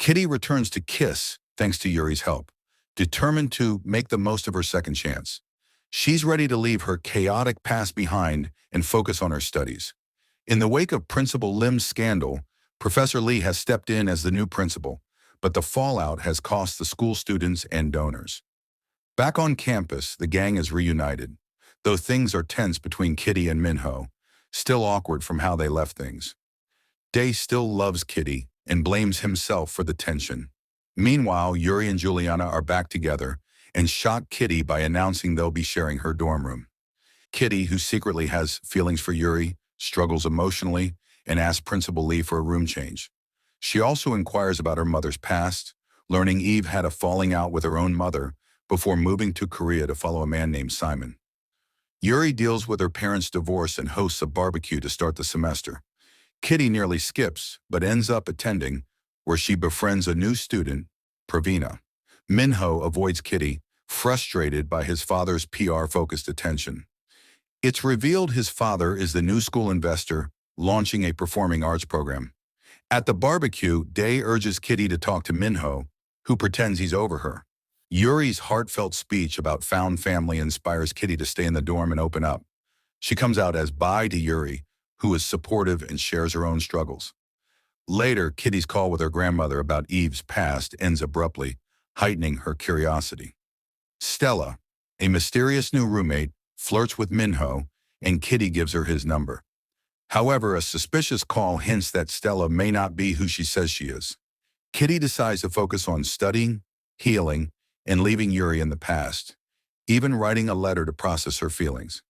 Kitty returns to Kiss thanks to Yuri's help, determined to make the most of her second chance. She's ready to leave her chaotic past behind and focus on her studies. In the wake of Principal Lim's scandal, Professor Lee has stepped in as the new principal, but the fallout has cost the school students and donors. Back on campus, the gang is reunited, though things are tense between Kitty and Minho, still awkward from how they left things. Day still loves Kitty and blames himself for the tension. Meanwhile, Yuri and Juliana are back together and shock Kitty by announcing they'll be sharing her dorm room. Kitty, who secretly has feelings for Yuri, struggles emotionally and asks Principal Lee for a room change. She also inquires about her mother's past, learning Eve had a falling out with her own mother before moving to Korea to follow a man named Simon. Yuri deals with her parents' divorce and hosts a barbecue to start the semester. Kitty nearly skips, but ends up attending, where she befriends a new student, Pravina. Minho avoids Kitty, frustrated by his father's PR-focused attention. It's revealed his father is the new school investor, launching a performing arts program. At the barbecue, Day urges Kitty to talk to Minho, who pretends he's over her. Yuri's heartfelt speech about found family inspires Kitty to stay in the dorm and open up. She comes out as bi to Yuri, who is supportive and shares her own struggles. Later, Kitty's call with her grandmother about Eve's past ends abruptly, heightening her curiosity. Stella, a mysterious new roommate, flirts with Minho, and Kitty gives her his number. However, a suspicious call hints that Stella may not be who she says she is. Kitty decides to focus on studying, healing, and leaving Yuri in the past, even writing a letter to process her feelings.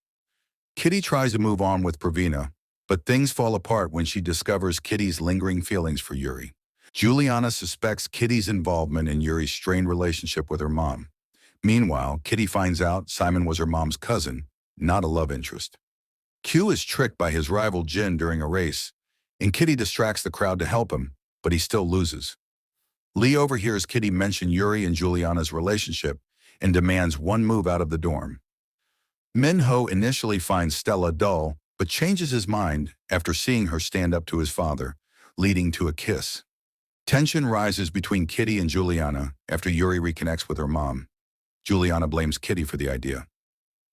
Kitty tries to move on with Pravina, but things fall apart when she discovers Kitty's lingering feelings for Yuri. Juliana suspects Kitty's involvement in Yuri's strained relationship with her mom. Meanwhile, Kitty finds out Simon was her mom's cousin, not a love interest. Q is tricked by his rival Jin during a race, and Kitty distracts the crowd to help him, but he still loses. Lee overhears Kitty mention Yuri and Juliana's relationship and demands one move out of the dorm. Minho initially finds Stella dull, but changes his mind after seeing her stand up to his father, leading to a kiss. Tension rises between Kitty and Juliana after Yuri reconnects with her mom. Juliana blames Kitty for the idea.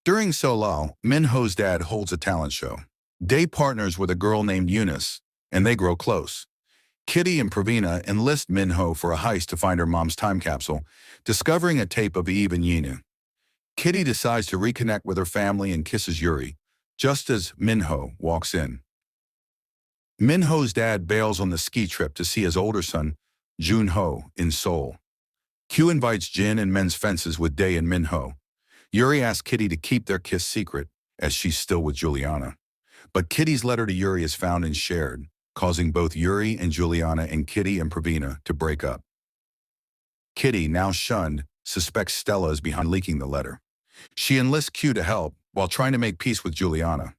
During Solal, Minho's dad holds a talent show. Day partners with a girl named Eunice, and they grow close. Kitty and Pravina enlist Minho for a heist to find her mom's time capsule, discovering a tape of Eve and Yina. Kitty decides to reconnect with her family and kisses Yuri, just as Minho walks in. Minho's dad bails on the ski trip to see his older son, Junho, in Seoul. Q invites Jin and mends fences with Day and Minho. Yuri asks Kitty to keep their kiss secret, as she's still with Juliana. But Kitty's letter to Yuri is found and shared, causing both Yuri and Juliana and Kitty and Pravina to break up. Kitty, now shunned, suspects Stella is behind leaking the letter. She enlists Q to help while trying to make peace with Juliana.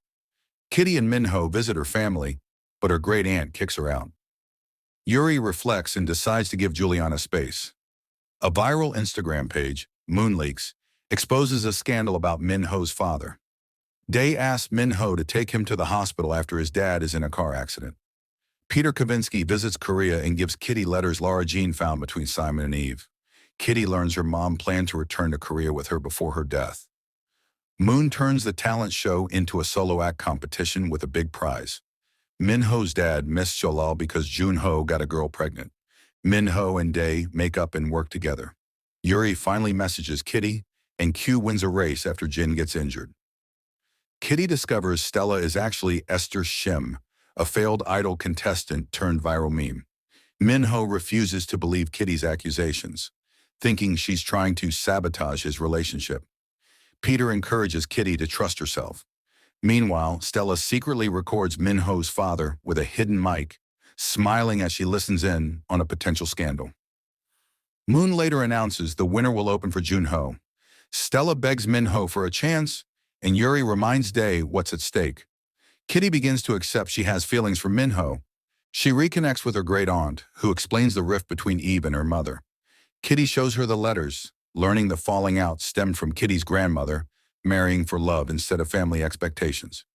Kitty and Minho visit her family, but her great aunt kicks her out. Yuri reflects and decides to give Juliana space. A viral Instagram page, Moonleaks, exposes a scandal about Minho's father. Day asks Minho to take him to the hospital after his dad is in a car accident. Peter Kavinsky visits Korea and gives Kitty letters Lara Jean found between Simon and Eve. Kitty learns her mom planned to return to Korea with her before her death. Moon turns the talent show into a solo act competition with a big prize. Minho's dad missed Solal because Junho got a girl pregnant. Minho and Day make up and work together. Yuri finally messages Kitty, and Q wins a race after Jin gets injured. Kitty discovers Stella is actually Esther Shim, a failed idol contestant turned viral meme. Minho refuses to believe Kitty's accusations, thinking she's trying to sabotage his relationship. Peter encourages Kitty to trust herself. Meanwhile, Stella secretly records Minho's father with a hidden mic, smiling as she listens in on a potential scandal. Moon later announces the winner will open for Junho. Stella begs Minho for a chance, and Yuri reminds Day what's at stake. Kitty begins to accept she has feelings for Minho. She reconnects with her great aunt, who explains the rift between Eve and her mother. Kitty shows her the letters, learning the falling out stemmed from Kitty's grandmother, marrying for love instead of family expectations.